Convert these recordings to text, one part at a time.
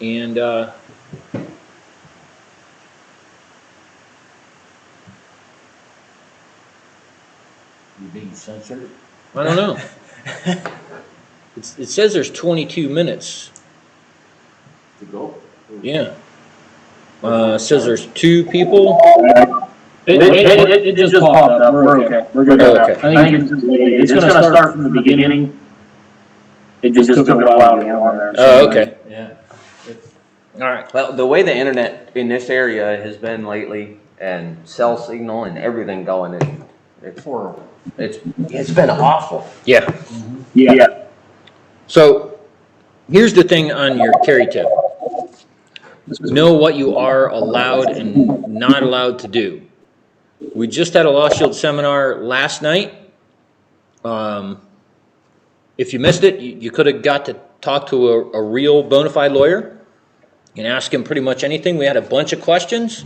And You being censored? I don't know. It says there's 22 minutes. To go? Yeah. It says there's 2 people. It just popped up. We're okay. We're good. Oh, okay. I think it's going to start from the beginning. It just took a while to get on there. Oh, okay. Yeah. All right. Well, the way the internet in this area has been lately, and cell signal and everything going, it's Horrible. it's been awful. Yeah. Yeah. So here's the thing on your carry tip. Know what you are allowed and not allowed to do. We just had a Law Shield seminar last night. If you missed it, you could have got to talk to a real bona fide lawyer and ask him pretty much anything. We had a bunch of questions.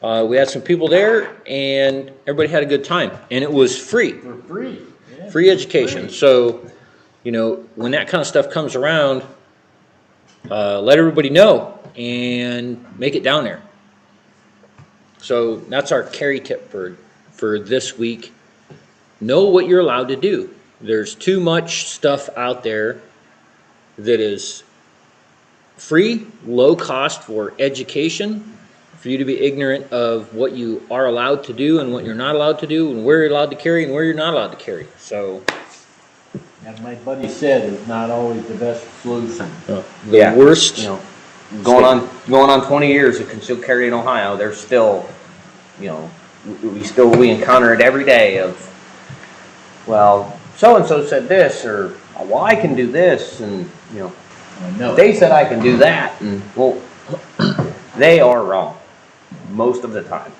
We had some people there, and everybody had a good time. And it was free. For free. Yeah. Free education. So, you know, when that kind of stuff comes around, let everybody know and make it down there. So that's our carry tip for this week. Know what you're allowed to do. There's too much stuff out there that is free, low cost for education, for you to be ignorant of what you are allowed to do and what you're not allowed to do, and where you're allowed to carry and where you're not allowed to carry. So, As my buddy said, it's not always the best solution. the worst. You know, going on 20 years of concealed carry in Ohio, there's still, you know, we encounter it every day of, well, so and so said this, or well, I can do this, and you know, I know. they said I can do that, and well, they are wrong most of the time.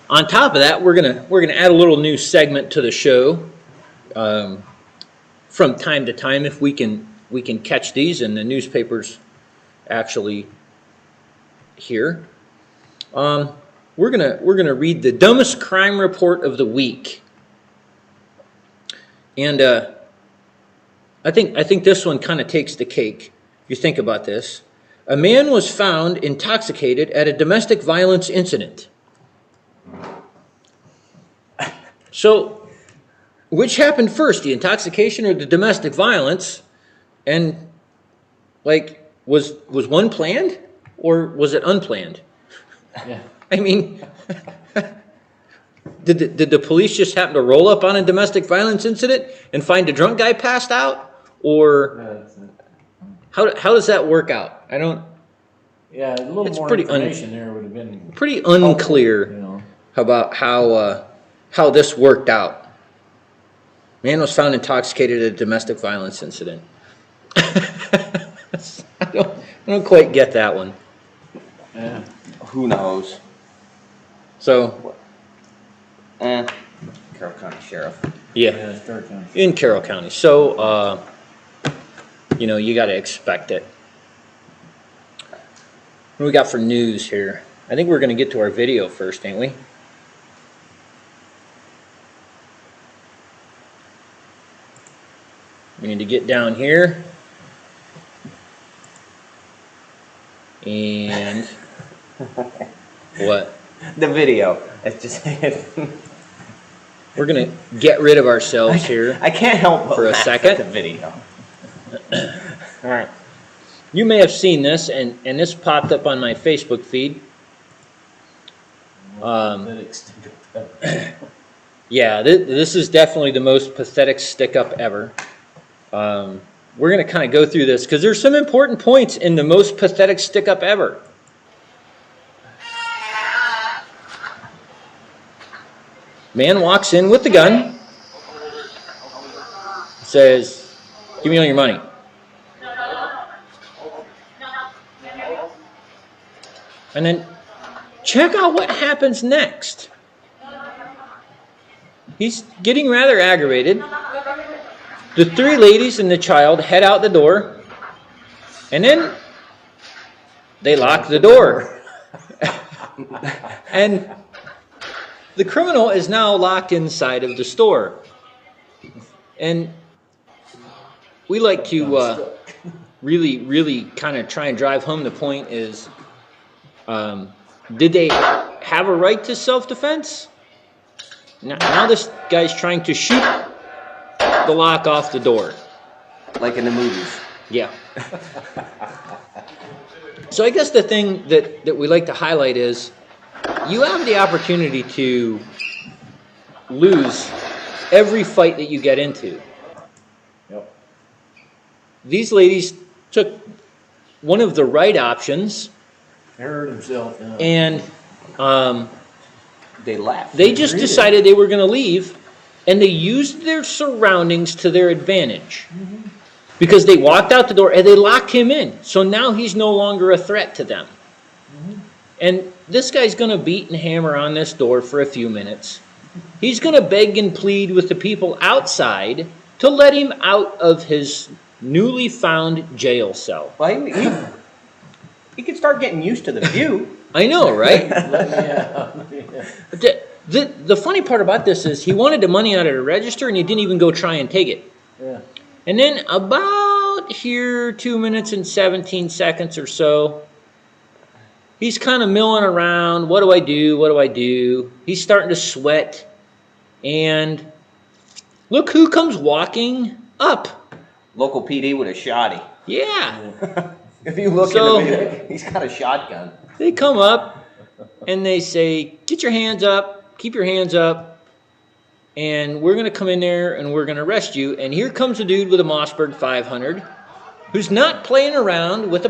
On top of that, we're gonna add a little new segment to the show from time to time if we can catch these in the newspapers actually here. We're gonna read the dumbest crime report of the week, and I think this one kind of takes the cake. You think about this. A man was found intoxicated at a domestic violence incident. So, which happened first, the intoxication or the domestic violence? And like, was one planned or was it unplanned? Yeah. I mean, did the police just happen to roll up on a domestic violence incident and find a drunk guy passed out, or how does that work out? I don't. Yeah, a little It's more pretty information there would have been Pretty unclear you know. about how this worked out. Man was found intoxicated at a domestic violence incident. I don't quite get that one. Yeah. Who knows? So, Carroll County Sheriff. yeah, Start on. in Carroll County. So, you know, you got to expect it. What do we got for news here? I think we're going to get to our video first, ain't we? We need to get down here. And what? The video. It's just. We're going to get rid of ourselves here. I can't help but For a laugh second. at the video. All right. You may have seen this, and this popped up on my Facebook feed. Yeah, this is definitely the most pathetic stick-up ever. We're going to kind of go through this because there's some important points in the most pathetic stick-up ever. Man walks in with the gun, says, "Give me all your money." And then check out what happens next. He's getting rather aggravated. The 3 ladies and the child head out the door, and then they lock the door. And the criminal is now locked inside of the store. And we like to really kind of try and drive home the point is, did they have a right to self-defense? Now this guy's trying to shoot the lock off the door. Like in the movies. Yeah. So I guess the thing that we like to highlight is you have the opportunity to lose every fight that you get into. Yep. These ladies took one of the right options Hurt himself. Yeah. and They left. they just decided they were going to leave, and they used their surroundings to their advantage. Because they walked out the door and they locked him in. So now he's no longer a threat to them. And this guy's going to beat and hammer on this door for a few minutes. He's going to beg and plead with the people outside to let him out of his newly found jail cell. Well, he could start getting used to the view. I know, right? Yeah. The funny part about this is he wanted the money out of the register and he didn't even go try and take it. Yeah. And then about here, 2 minutes and 17 seconds or so, he's kind of milling around. What do I do? What do I do? He's starting to sweat. And look who comes walking up. Local PD with a shotty. Yeah. If you look So- in the video, he's got a shotgun. They come up and they say, get your hands up. Keep your hands up. And we're going to come in there and we're going to arrest you. And here comes a dude with a Mossberg 500 who's not playing around with a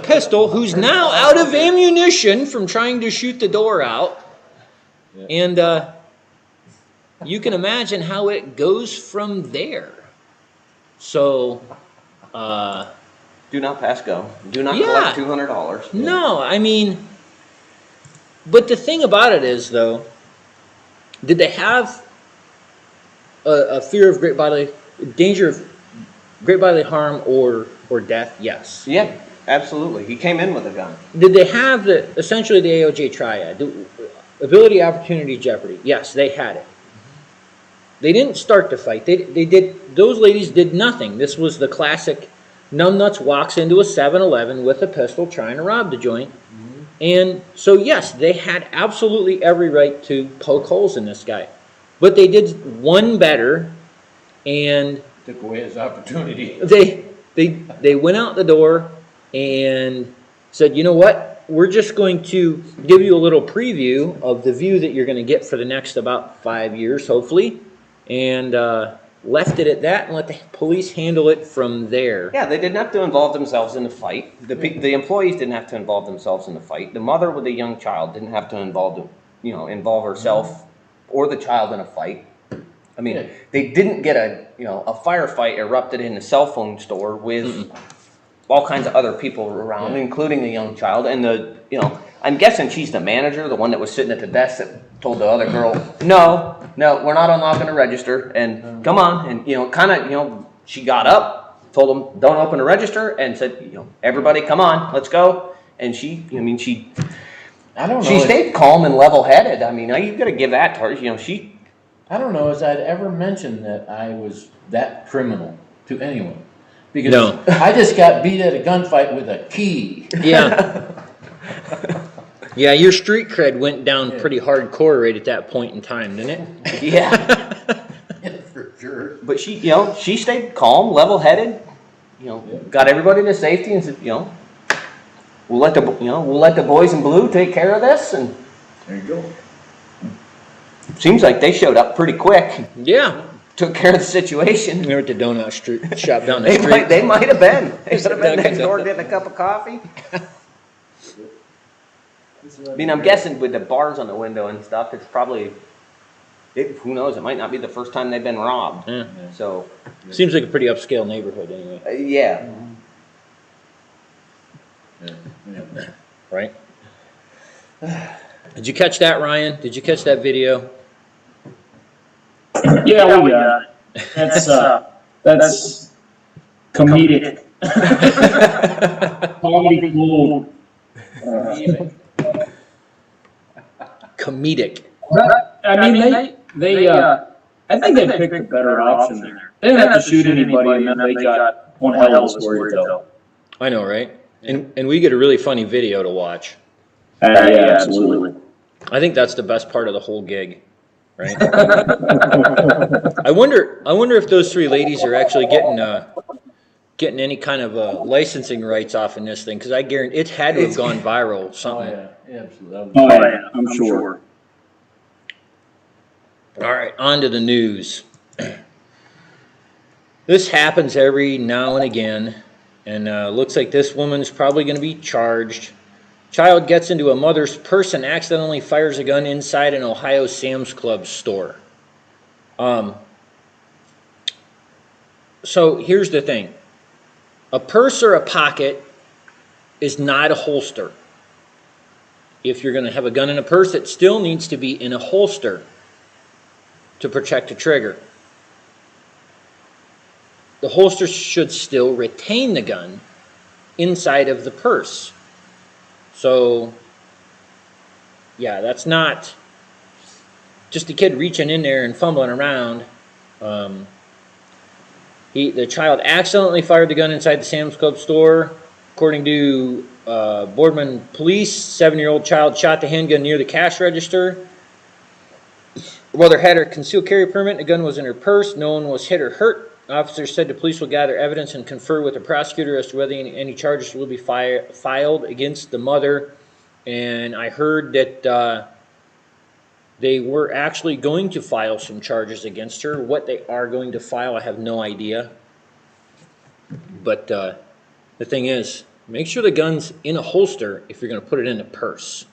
pistol, who's now out of ammunition from trying to shoot the door out. And you can imagine how it goes from there. So, Do not pass go. Do not Yeah. collect $200. no, I mean, but the thing about it is, though, did they have a fear of danger of great bodily harm or death? Yes. Yeah, absolutely. He came in with a gun. Did they have essentially the AOJ triad? Ability, opportunity, jeopardy. Yes, they had it. They didn't start the fight. Those ladies did nothing. This was the classic numbnuts walks into a 7-Eleven with a pistol trying to rob the joint. And so, yes, they had absolutely every right to poke holes in this guy. But they did one better, and Took away his opportunity. they went out the door and said, you know what? We're just going to give you a little preview of the view that you're going to get for the next about 5 years, hopefully. And left it at that and let the police handle it from there. Yeah, they didn't have to involve themselves in the fight. The employees didn't have to involve themselves in the fight. The mother with the young child didn't have to involve herself or the child in a fight. I mean, they didn't get a firefight erupted in a cell phone store with all kinds of other people around, including the young child. And I'm guessing she's the manager, the one that was sitting at the desk that told the other girl, no, we're not unlocking the register, and come on. And, she got up, told them, don't open the register, and said, everybody come on, let's go. And she I don't know. she stayed calm and level-headed. I mean, you got to give that to her. I don't know as I'd ever mentioned that I was that criminal to anyone. Because No. I just got beat at a gunfight with a key. Yeah. Yeah, your street cred went down pretty hardcore right at that point in time, didn't it? Yeah. For sure. But she stayed calm, level-headed, got everybody to safety and said, we'll let the boys in blue take care of this. And There you go. seems like they showed up pretty quick, Yeah. took care of the situation. They were at the donut shop down the They street. might have been. They could have been Dunkin' next door Donuts. getting a cup of coffee. I mean, I'm guessing with the bars on the window and stuff, it's probably, who knows, it might not be the first time they've been robbed. Yeah. So, Seems like a pretty upscale neighborhood anyway, yeah. right? Did you catch that, Ryan? Did you catch that video? Yeah, that's comedic. Comedy gold. Comedic. I mean, I think they picked a better option there. They didn't have to shoot anybody, and then they got one hell of a story to tell. I know, right? And we get a really funny video to watch. Yeah, absolutely. I think that's the best part of the whole gig, right? I wonder if those three ladies are actually getting any kind of licensing rights off in this thing, because I guarantee it had to have gone viral. Oh, Something. yeah, absolutely. Oh, yeah, I'm sure. All right, on to the news. This happens every now and again, and looks like this woman's probably going to be charged. Child gets into a mother's purse and accidentally fires a gun inside an Ohio Sam's Club store. So here's the thing. A purse or a pocket is not a holster. If you're going to have a gun in a purse, it still needs to be in a holster to protect the trigger. The holster should still retain the gun inside of the purse. So, yeah, that's not just a kid reaching in there and fumbling around. The child accidentally fired the gun inside the Sam's Club store. According to Boardman police, 7-year-old child shot the handgun near the cash register. Mother had her concealed carry permit. The gun was in her purse. No one was hit or hurt. Officers said the police will gather evidence and confer with the prosecutor as to whether any charges will be filed against the mother. And I heard that they were actually going to file some charges against her. What they are going to file, I have no idea. But the thing is, make sure the gun's in a holster if you're going to put it in a purse.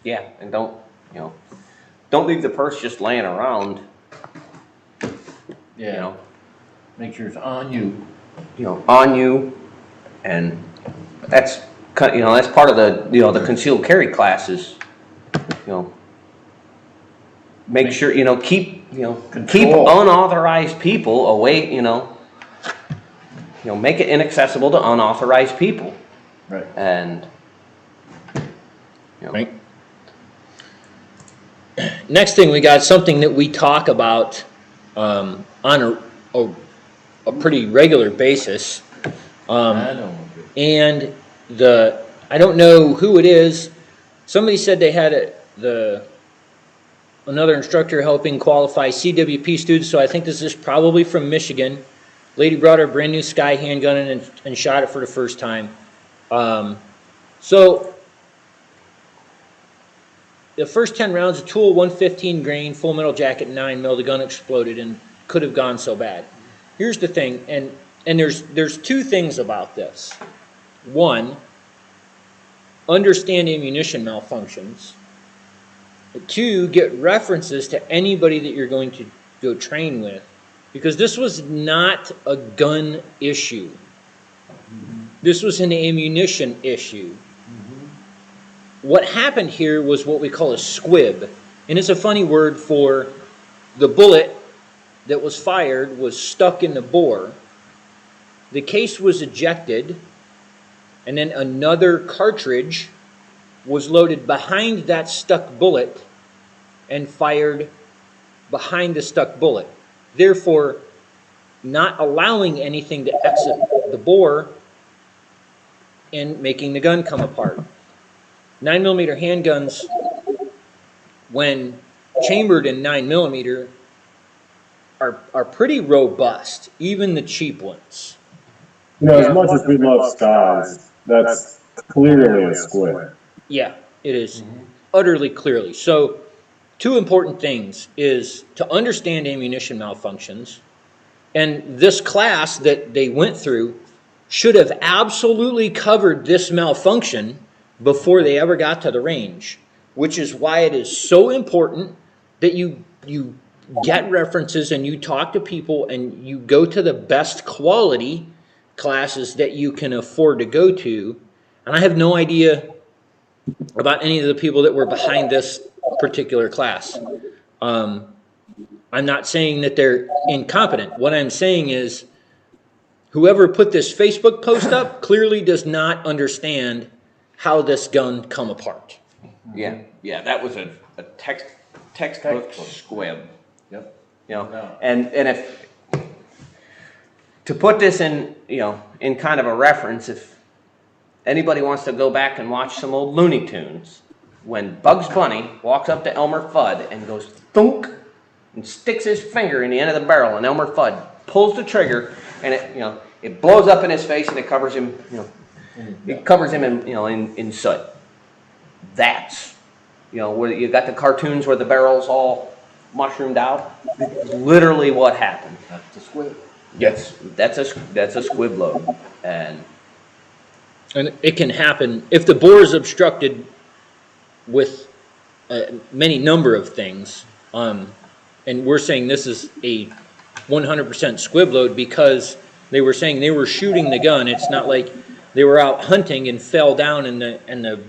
Yeah, and don't leave the purse just laying around. Yeah. You know, Make sure it's on you. On you, and that's that's part of the the concealed carry classes. Make sure keep unauthorized people away. Make it inaccessible to unauthorized people. Right. And Right. Next thing, we got something that we talk about on a pretty regular basis. I don't. And I don't know who it is. Somebody said they had another instructor helping qualify CWP students, so I think this is probably from Michigan. Lady brought her brand new Sky handgun in and shot it for the first time. So the first 10 rounds, a tool, 115 grain, full metal jacket, 9mm, the gun exploded and could have gone so bad. Here's the thing, and there's two things about this. One, understand ammunition malfunctions. Two, get references to anybody that you're going to go train with, because this was not a gun issue. This was an ammunition issue. What happened here was what we call a squib, and it's a funny word for the bullet that was fired was stuck in the bore. The case was ejected, and then another cartridge was loaded behind that stuck bullet and fired behind the stuck bullet, therefore not allowing anything to exit the bore and making the gun come apart. 9mm handguns, when chambered in 9mm, are pretty robust, even the cheap ones. As much as we love Skies, that's clearly a squib. Yeah, it is utterly clearly. So, two important things is to understand ammunition malfunctions, and this class that they went through should have absolutely covered this malfunction before they ever got to the range, which is why it is so important that you get references and you talk to people and you go to the best quality classes that you can afford to go to. And I have no idea about any of the people that were behind this particular class. I'm not saying that they're incompetent. What I'm saying is whoever put this Facebook post up clearly does not understand how this gun come apart. yeah, that was a textbook Textbook. squib. Yep. You know, No. and if, to put this in, you know, in kind of a reference, if anybody wants to go back and watch some old Looney Tunes, when Bugs Bunny walks up to Elmer Fudd and goes thunk and sticks his finger in the end of the barrel, and Elmer Fudd pulls the trigger, and it, you know, it blows up in his face and it covers him, you know, it covers him in, you know, in soot. That's, you know, where you got the cartoons where the barrel's all mushroomed out. Literally what happened. That's the squib. Yes, that's a squib load, and it can happen if the bore is obstructed with many number of things. And we're saying this is a 100% squib load because they were saying they were shooting the gun. It's not like they were out hunting and fell down and the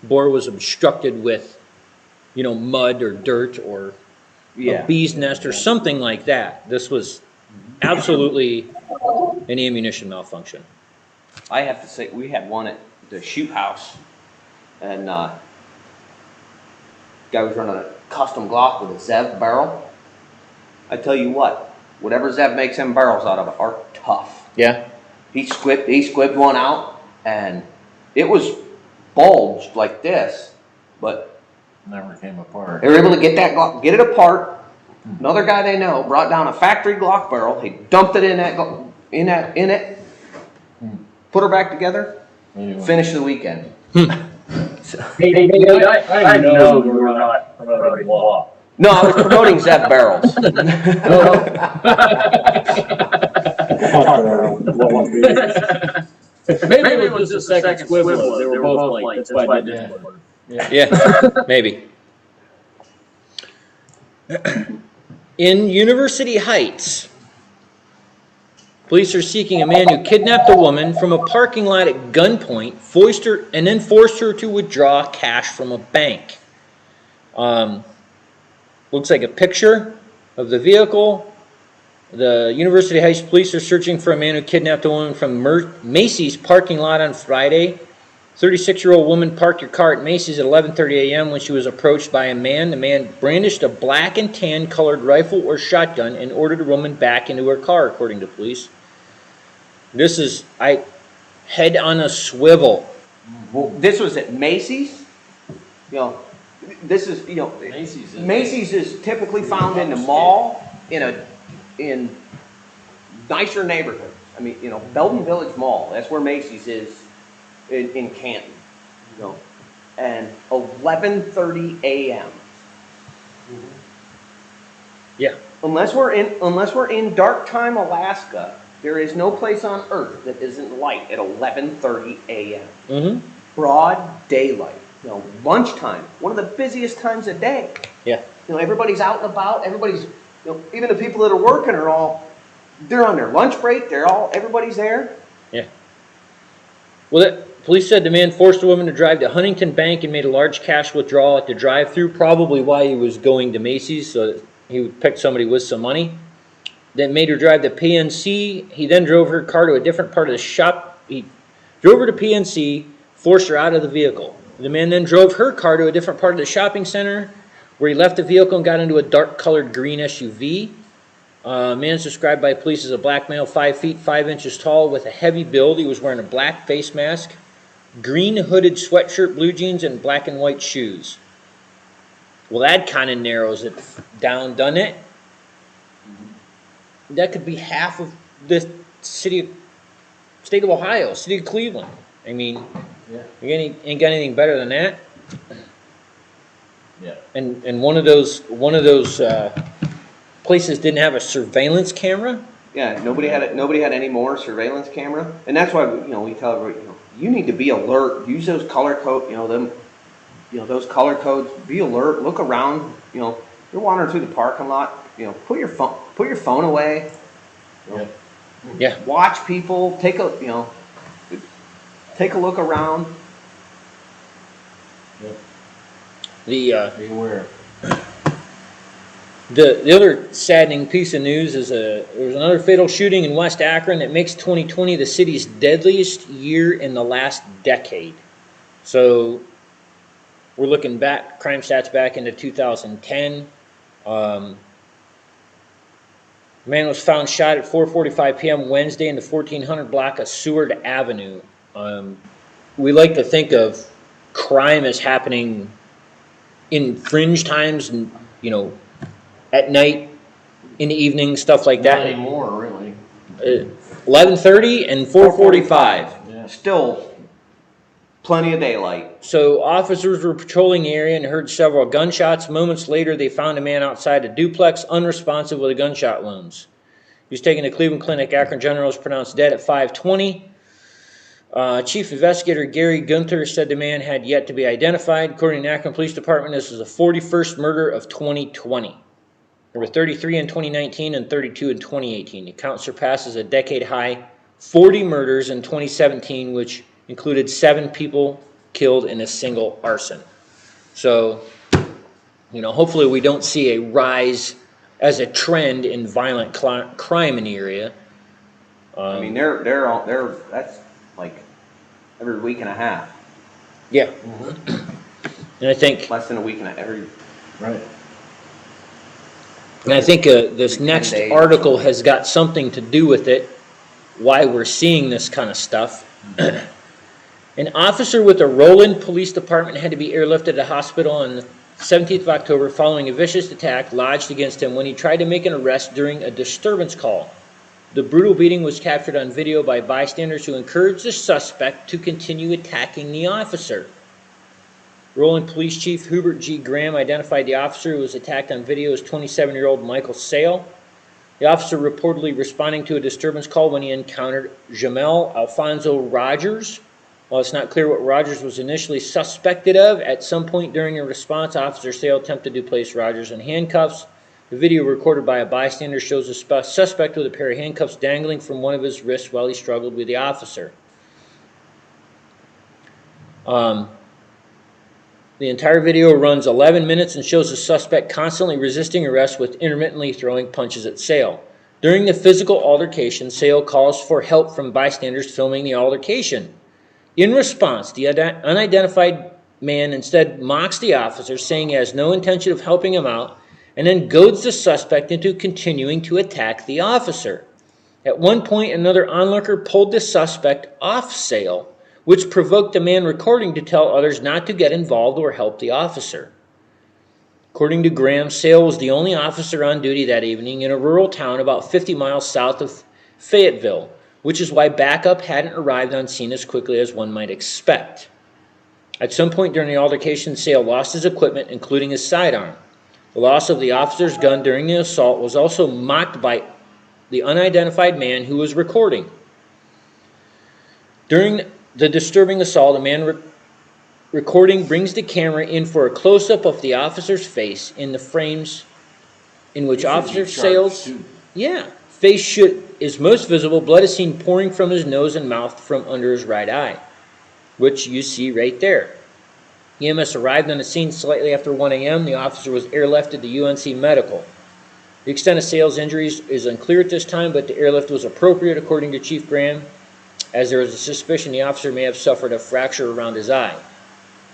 bore was obstructed with, you know, mud or dirt or a bee's nest or something like that. This was absolutely an ammunition malfunction. I have to say, we had one at the shoot house, and guy was running a custom Glock with a Zev barrel. I tell you what, whatever Zev makes them barrels out of are tough. Yeah. He squibbed one out, and it was bulged like this, but Never came apart. they were able to get that Glock, get it apart. Another guy they know brought down a factory Glock barrel. He dumped it in it, put her back together, Anyway. finished the weekend. So, Hey, I know we're not promoting law. no, I was promoting Zev barrels. Maybe it was just a second squib load. They were both like, that's why I did it. Yeah, maybe. In University Heights, police are seeking a man who kidnapped a woman from a parking lot at gunpoint, and then forced her to withdraw cash from a bank. Looks like a picture of the vehicle. The University Heights police are searching for a man who kidnapped a woman from Macy's parking lot on Friday. 36-year-old woman parked her car at Macy's at 11:30 a.m. when she was approached by a man. The man brandished a black and tan colored rifle or shotgun and ordered the woman back into her car, according to police. This is head on a swivel. Well, this was at Macy's. You know, this is, you know, Macy's is typically found in the mall in nicer neighborhoods. I mean, you know, Belden Village Mall. That's where Macy's is in Canton. You know, and 11:30 a.m. Yeah. Unless we're in dark time Alaska, there is no place on earth that isn't light at 11:30 a.m. Mm-hmm. Broad daylight. You know, lunchtime, one of the busiest times of day. Yeah. You know, everybody's out and about. Everybody's, you know, even the people that are working are they're on their lunch break. Everybody's there. Yeah. Well, police said the man forced the woman to drive to Huntington Bank and made a large cash withdrawal at the drive-thru, probably while he was going to Macy's, so that he would pick somebody with some money. Then made her drive to PNC. He then drove her car to a different part of the shop. He drove her to PNC, forced her out of the vehicle. The man then drove her car to a different part of the shopping center, where he left the vehicle and got into a dark-colored green SUV. Man's described by police as a black male, 5 feet 5 inches tall, with a heavy build. He was wearing a black face mask, green hooded sweatshirt, blue jeans, and black and white shoes. Well, that kind of narrows it down, doesn't it? That could be half of the state of Ohio, city of Cleveland. I mean, Yeah. you ain't got anything better than that. Yeah. And one of those places didn't have a surveillance camera. Yeah, nobody had any more surveillance camera, and that's why we tell everybody, you need to be alert. Use those color code, those color codes. Be alert. Look around. You're wandering through the parking lot. Put your phone away. Yeah. Yeah. Watch people. Take a look around. Be aware. The other saddening piece of news is there was another fatal shooting in West Akron that makes 2020 the city's deadliest year in the last decade. So we're looking back, crime stats back into 2010. The man was found shot at 4:45 p.m. Wednesday in the 1400 block of Seward Avenue. We like to think of crime as happening in fringe times, and at night, in the evening, stuff like Not that. anymore, really. 11:30 and 4:45. Yeah. Still plenty of daylight. So officers were patrolling the area and heard several gunshots. Moments later, they found a man outside a duplex, unresponsive with gunshot wounds. He was taken to Cleveland Clinic. Akron General was pronounced dead at 5:20. Chief Investigator Gary Gunther said the man had yet to be identified. According to the Akron Police Department, this is the 41st murder of 2020. There were 33 in 2019 and 32 in 2018. The count surpasses a decade high 40 murders in 2017, which included 7 people killed in a single arson. So, hopefully we don't see a rise as a trend in violent crime in the area. I mean, they're that's like every week and a half, Yeah. And I think less than a week and Right. this Every 10 next days. article has got something to do with it, why we're seeing this kind of stuff. An officer with the Roland Police Department had to be airlifted to the hospital on the 17th of October following a vicious attack lodged against him when he tried to make an arrest during a disturbance call. The brutal beating was captured on video by bystanders who encouraged the suspect to continue attacking the officer. Roland Police Chief Hubert G. Graham identified the officer who was attacked on video as 27-year-old Michael Sale. The officer reportedly responding to a disturbance call when he encountered Jamel Alfonso Rogers. While it's not clear what Rogers was initially suspected of, at some point during a response, Officer Sale attempted to place Rogers in handcuffs. The video recorded by a bystander shows the suspect with a pair of handcuffs dangling from one of his wrists while he struggled with the officer. The entire video runs 11 minutes and shows the suspect constantly resisting arrest with intermittently throwing punches at Sale. During the physical altercation, Sale calls for help from bystanders filming the altercation. In response, the unidentified man instead mocks the officer, saying he has no intention of helping him out, and then goads the suspect into continuing to attack the officer. At one point, another onlooker pulled the suspect off Sale, which provoked the man recording to tell others not to get involved or help the officer. According to Graham, Sale was the only officer on duty that evening in a rural town about 50 miles south of Fayetteville, which is why backup hadn't arrived on scene as quickly as one might expect. At some point during the altercation, Sale lost his equipment, including his sidearm. The loss of the officer's gun during the assault was also mocked by the unidentified man who was recording. During the disturbing assault, a man recording brings the camera in for a close-up of the officer's face in the frames in which Officer Sale's face is most visible. Blood is seen pouring from his nose and mouth from under his right eye, which you see right there. EMS arrived on the scene slightly after 1 a.m. The officer was airlifted to UNC Medical. The extent of Sale's injuries is unclear at this time, but the airlift was appropriate, according to Chief Graham, as there is a suspicion the officer may have suffered a fracture around his eye.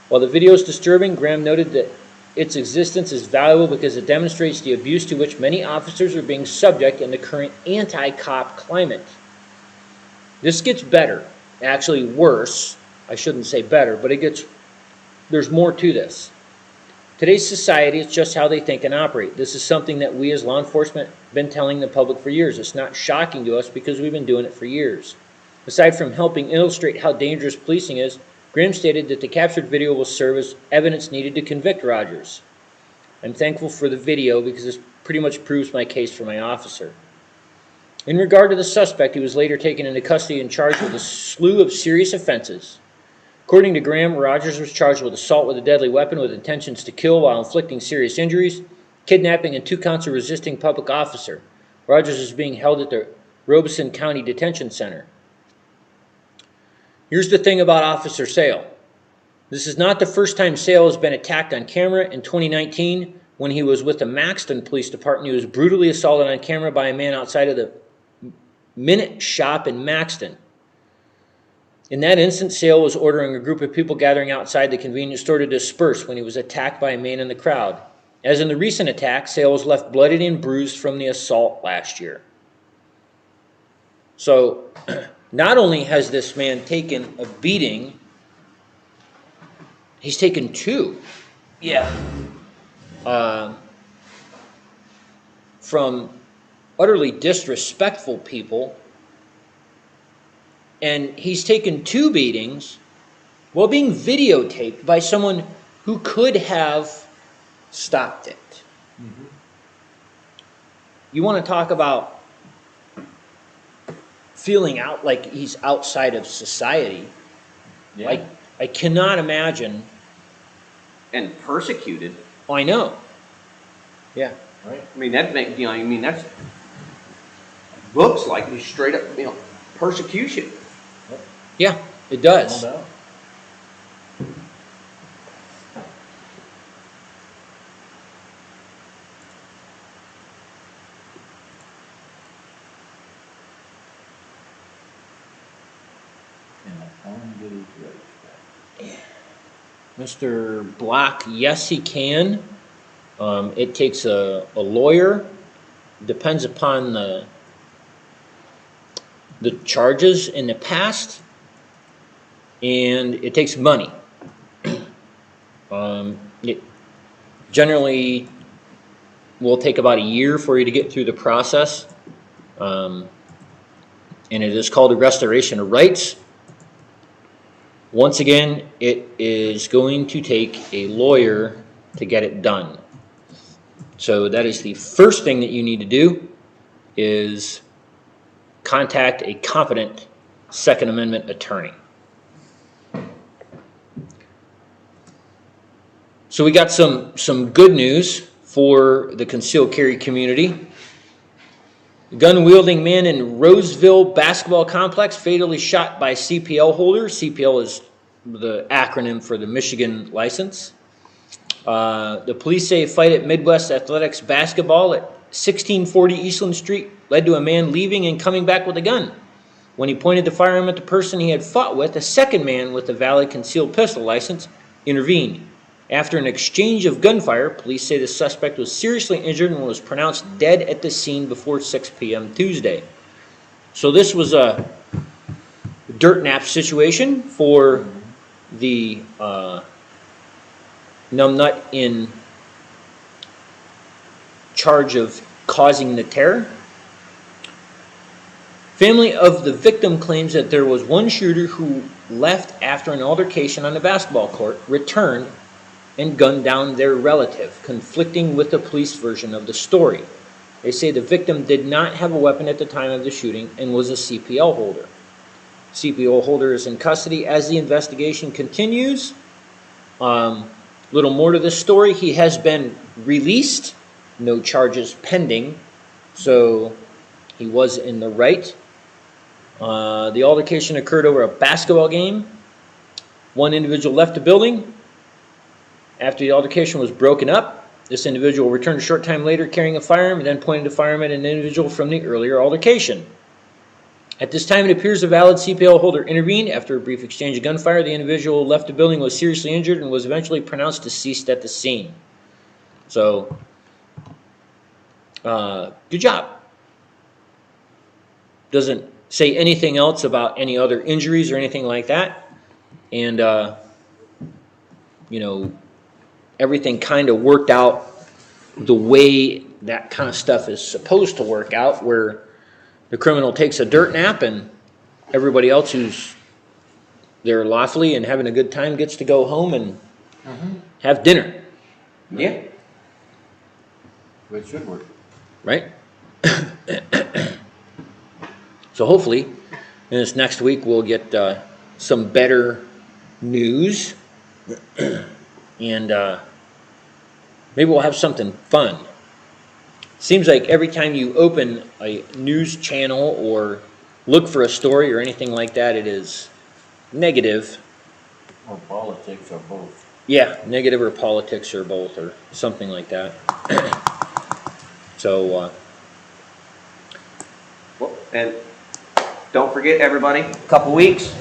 While the video is disturbing, Graham noted that its existence is valuable because it demonstrates the abuse to which many officers are being subject in the current anti-cop climate. This gets better, actually worse. I shouldn't say better, but there's more to this. Today's society is just how they think and operate. This is something that we as law enforcement have been telling the public for years. It's not shocking to us because we've been doing it for years. Aside from helping illustrate how dangerous policing is, Graham stated that the captured video will serve as evidence needed to convict Rogers. I'm thankful for the video because this pretty much proves my case for my officer. In regard to the suspect, he was later taken into custody and charged with a slew of serious offenses. According to Graham, Rogers was charged with assault with a deadly weapon with intentions to kill while inflicting serious injuries, kidnapping, and 2 counts of resisting public officer. Rogers is being held at the Robeson County Detention Center. Here's the thing about Officer Sale. This is not the first time Sale has been attacked on camera. In 2019, when he was with the Maxton Police Department, he was brutally assaulted on camera by a man outside of the Minute Shop in Maxton. In that instance, Sale was ordering a group of people gathering outside the convenience store to disperse when he was attacked by a man in the crowd. As in the recent attack, Sale was left bloodied and bruised from the assault last year. So, not only has this man taken a beating, he's taken two. Yeah. From utterly disrespectful people, and he's taken two beatings while being videotaped by someone who could have stopped it. Mm-hmm. You want to talk about feeling out like he's outside of society? Yeah. I cannot imagine. And persecuted. Oh, I know. Yeah. Right. I mean, that make, that's looks like he's straight up, persecution. Yeah, it does. No doubt. Mr. Block, yes, he can. It takes a lawyer. Depends upon the charges in the past, and it takes money. It generally will take about a year for you to get through the process, and it is called a restoration of rights. Once again, it is going to take a lawyer to get it done. So that is the first thing that you need to do, is contact a competent Second Amendment attorney. So we got some good news for the concealed carry community. A gun-wielding man in Roseville basketball complex fatally shot by CPL holder. CPL is the acronym for the Michigan license. The police say a fight at Midwest Athletics basketball at 1640 Eastland Street led to a man leaving and coming back with a gun. When he pointed the firearm at the person he had fought with, a second man with a valid concealed pistol license intervened. After an exchange of gunfire, police say the suspect was seriously injured and was pronounced dead at the scene before 6 p.m. Tuesday. So this was a dirt nap situation for the numbnut in charge of causing the terror. Family of the victim claims that there was one shooter who left after an altercation on the basketball court, returned, and gunned down their relative, conflicting with the police version of the story. They say the victim did not have a weapon at the time of the shooting and was a CPL holder. CPL holder is in custody as the investigation continues. Little more to this story. He has been released, no charges pending, so he was in the right. The altercation occurred over a basketball game. One individual left the building. After the altercation was broken up, this individual returned a short time later carrying a firearm and then pointed the firearm at an individual from the earlier altercation. At this time, it appears a valid CPL holder intervened. After a brief exchange of gunfire, the individual left the building, was seriously injured, and was eventually pronounced deceased at the scene. So, good job. Doesn't say anything else about any other injuries or anything like that. And, everything kind of worked out the way that kind of stuff is supposed to work out, where the criminal takes a dirt nap and everybody else who's there lawfully and having a good time gets to go home and have dinner. Yeah. It should work. Right? So hopefully in this next week we'll get some better news and maybe we'll have something fun. Seems like every time you open a news channel or look for a story or anything like that, it is negative. Or politics or both. Yeah, negative or politics or both or something like that. So, Well, and don't forget, everybody, a couple weeks,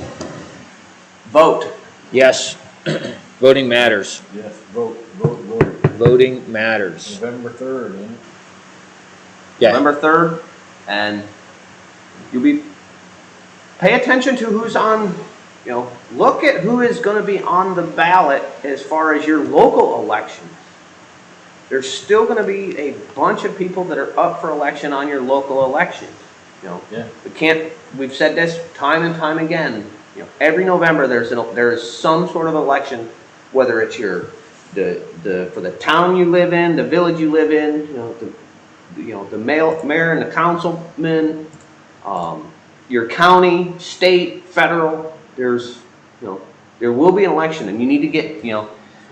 vote. yes, voting matters. Yes, vote. voting matters. November 3rd, isn't it? Yeah, November 3rd, and pay attention to who's on, look at who is going to be on the ballot as far as your local elections. There's still going to be a bunch of people that are up for election on your local elections. Yeah. We've said this time and time again. Every November there is some sort of election, whether it's for the town you live in, the village you live in, the mayor and the councilman, your county, state, federal. There will be an election, and you need to get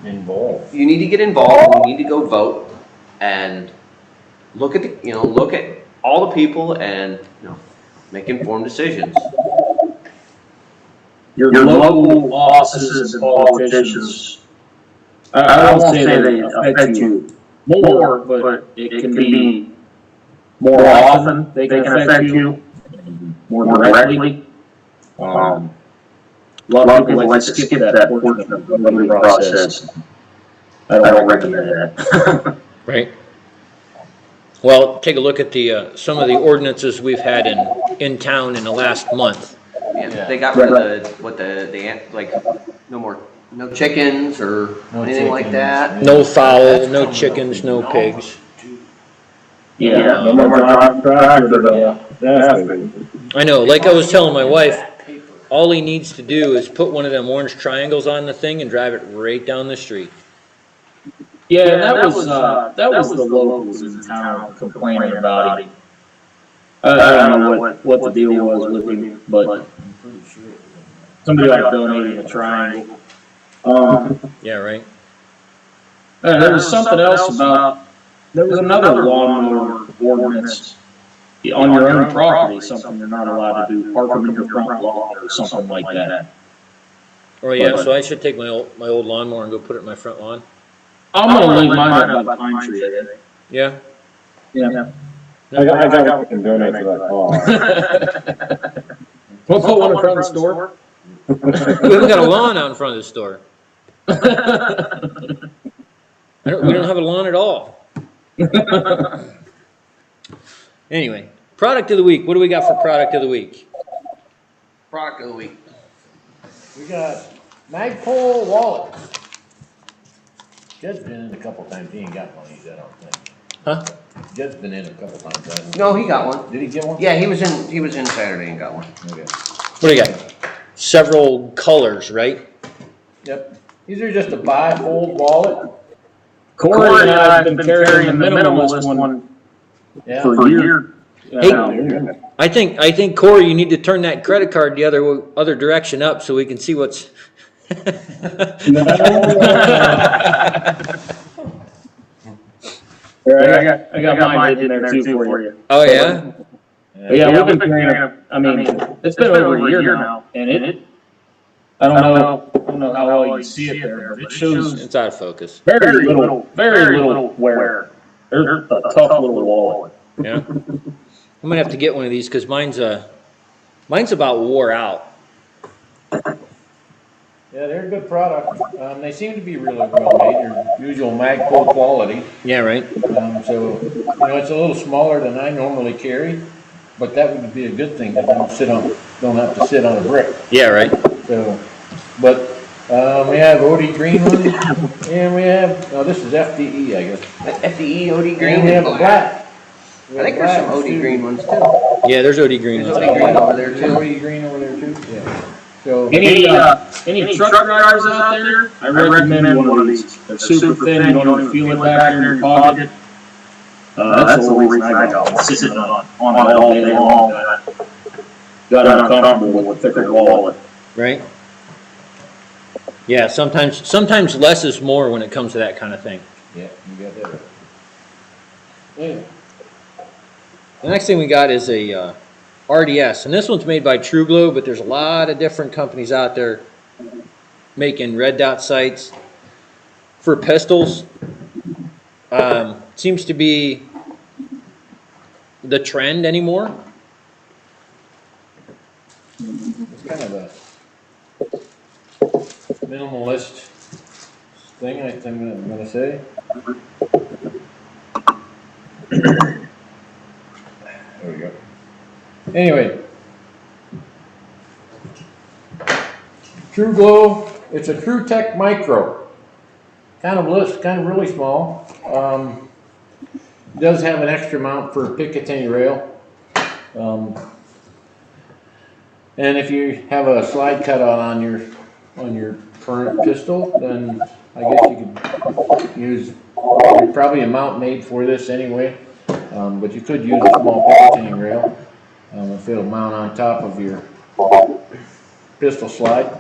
Involved. You need to get involved. You need to go vote and look at all the people and make informed decisions. Your local offices and politicians, I won't say they affect you more, but it can be more often. They can affect you more directly. A lot of people like to skip that portion of the voting process. I don't recommend that. right. Well, take a look at some of the ordinances we've had in town in the last month. Yeah, they got rid of no chickens or anything like that. No fowl, no chickens, no pigs. Yeah. No more driving tractor to the gas station. I know, like I was telling my wife, all he needs to do is put one of them orange triangles on the thing and drive it right down the street. Yeah, that was the locals in town complaining about it. I don't know what the deal was with him, but somebody ought to donate him a triangle. Yeah, right. There was something else about, there was another lawnmower ordinance on your own property, something you're not allowed to do, park them in your front lawn or something like that. Oh yeah, so I should take my old lawnmower and go put it in my front lawn? I'm gonna leave mine up by the pine tree, I think. Yeah? Yeah. I got we can donate to that cause. We'll put one in front of the store. We haven't got a lawn out in front of the store. We don't have a lawn at all. Anyway, product of the week. What do we got for product of the week? Product of the week. We got Magpul wallets. Jed's been in a couple times. He ain't got one of these, I don't think. Huh? Jed's been in a couple times. No, he got one. Did he get one? Yeah, he was in Saturday and got one. Okay. What do you got? Several colors, right? Yep. These are just a bifold wallet. Corey and I have been carrying the minimalist one Yeah. for a year. Hey, I think Corey, you need to turn that credit card the other direction up so we can see what's. I got mine in there too for you. Oh yeah. Yeah, we've been carrying them. I mean, it's been over a year now, and I don't know how well you can see it there, but it shows It's out of focus. very little wear. They're a tough little wallet. Yeah. I'm gonna have to get one of these because mine's about wore out. Yeah, they're a good product. They seem to be really well made. They're usual Magpul quality. Yeah, right. So, it's a little smaller than I normally carry, but that would be a good thing. That don't have to sit on a brick. Yeah, right. So, but we have OD green one, and we have this is FDE, I guess. FDE, OD green, And we have a black. I think there's some OD green ones too. Yeah, there's OD green There's ones. OD green over there There's too. OD green over there too. Yeah. So Any truck drivers out there? I recommend one of these. They're super thin. You don't even feel it back there in your pocket. That's the reason I got one. Sitting on it all day long. Got uncomfortable with a thicker wallet. Right. Yeah, sometimes less is more when it comes to that kind of thing. yeah, you got that right. Yeah. The next thing we got is a RDS, and this one's made by True Glow, but there's a lot of different companies out there making red dot sights for pistols. Seems to be the trend anymore. It's kind of a minimalist thing, I'm going to say. There we go. Anyway. True Glow, it's a True Tech Micro. Kind of really small. Does have an extra mount for Picatinny rail. And if you have a slide cutout on your current pistol, then I guess you could use, there's probably a mount made for this anyway, but you could use a small Picatinny rail if it'll mount on top of your pistol slide.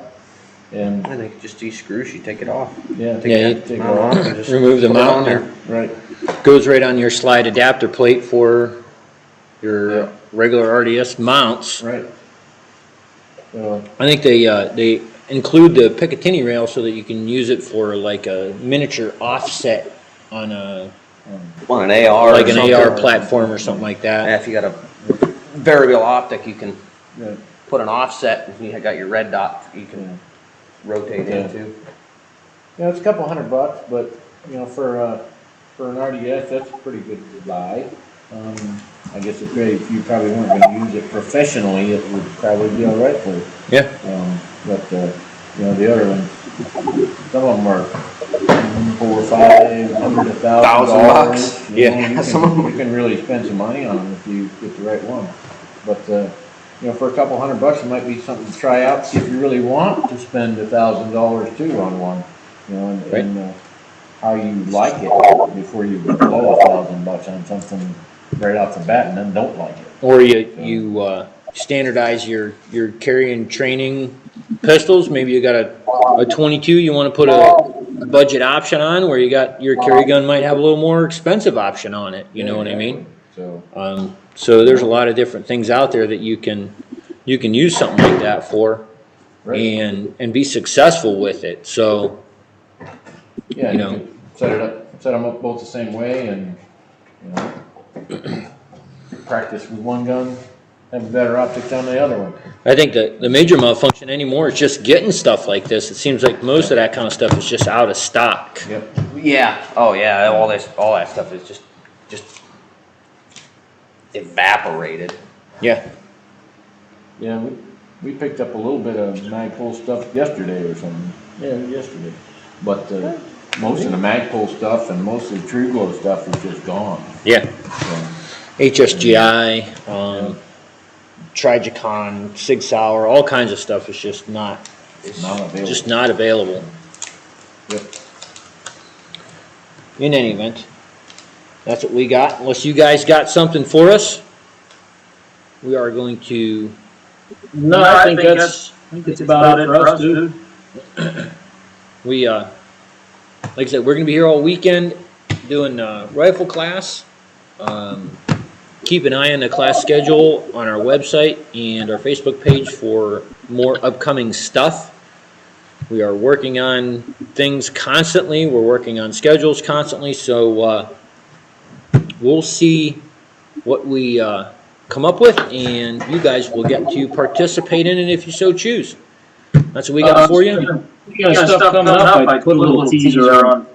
And I think just these screws, you take it off. yeah, take it Mount off. on, just Remove the put it mount on there. Right. Goes right on your slide adapter plate for your regular RDS mounts. Right. So, I think they include the Picatinny rail so that you can use it for like a miniature offset on a On an AR. like or an something. AR platform or something like Yeah, that. if you got a variable optic, you can yeah. put an offset, and you got your red dot you can rotate Yeah. into. Yeah, it's a couple $100, but you know, for an RDS, that's a pretty good buy. I guess it's great if you probably weren't going to use it professionally, it would probably be all right for you. Yeah. But you know, the other ones, some of them are $400 or $500, $1,000. Yeah. Some of them. You can really spend some money on them if you get the right one. But you know, for a couple $100, it might be something to try out. See if you really want to spend $1,000 too on one. You know, and how you like it before you blow $1,000 on something right off the bat and then don't like it. Or you standardize your carry and training pistols. Maybe you got a 22 you want to put a budget option on, where you got your carry gun might have a little more expensive option on it. You know what I mean? So there's a lot of different things out there that you can use something like that for, Right. and be successful with it. So Yeah, you you know. can set them up both the same way, and you know, practice with one gun, have a better optics on the other one. I think the major malfunction anymore is just getting stuff like this. It seems like most of that kind of stuff is just out of stock. Yep. Yeah. Oh yeah. All that stuff is just evaporated. Yeah. Yeah, we picked up a little bit of Magpul stuff yesterday or something. Yeah, yesterday. But most of the Magpul stuff and most of the True Glow stuff is just gone. Yeah. So, HSGI, Trigicon, Sig Sauer, all kinds of stuff is just not available. Yep. In any event, that's what we got. Unless you guys got something for us, we are going to. No, I think that's about it for us, dude. We like I said, we're gonna be here all weekend doing rifle class. Keep an eye on the class schedule on our website and our Facebook page for more upcoming stuff. We are working on things constantly. We're working on schedules constantly. So we'll see what we come up with, and you guys will get to participate in it if you so choose. That's what we got for you. We got stuff coming up. I put a little teaser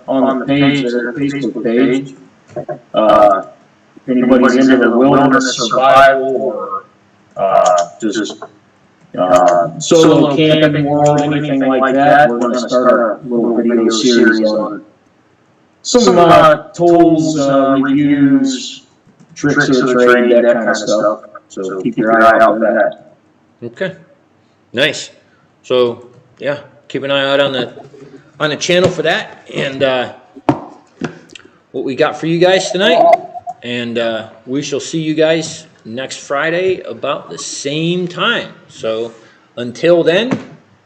on the page, their Facebook page. If anybody's into the wilderness survival or just solo camping world, anything like that, we're going to start a little video series on some tools, reviews, tricks of the trade, that kind of stuff. So keep your eye out for that. Okay, nice. So yeah, keep an eye out on the channel for that, and what we got for you guys tonight. And we shall see you guys next Friday about the same time. So until then,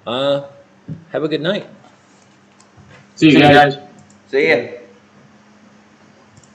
have a good night. See you guys. See ya.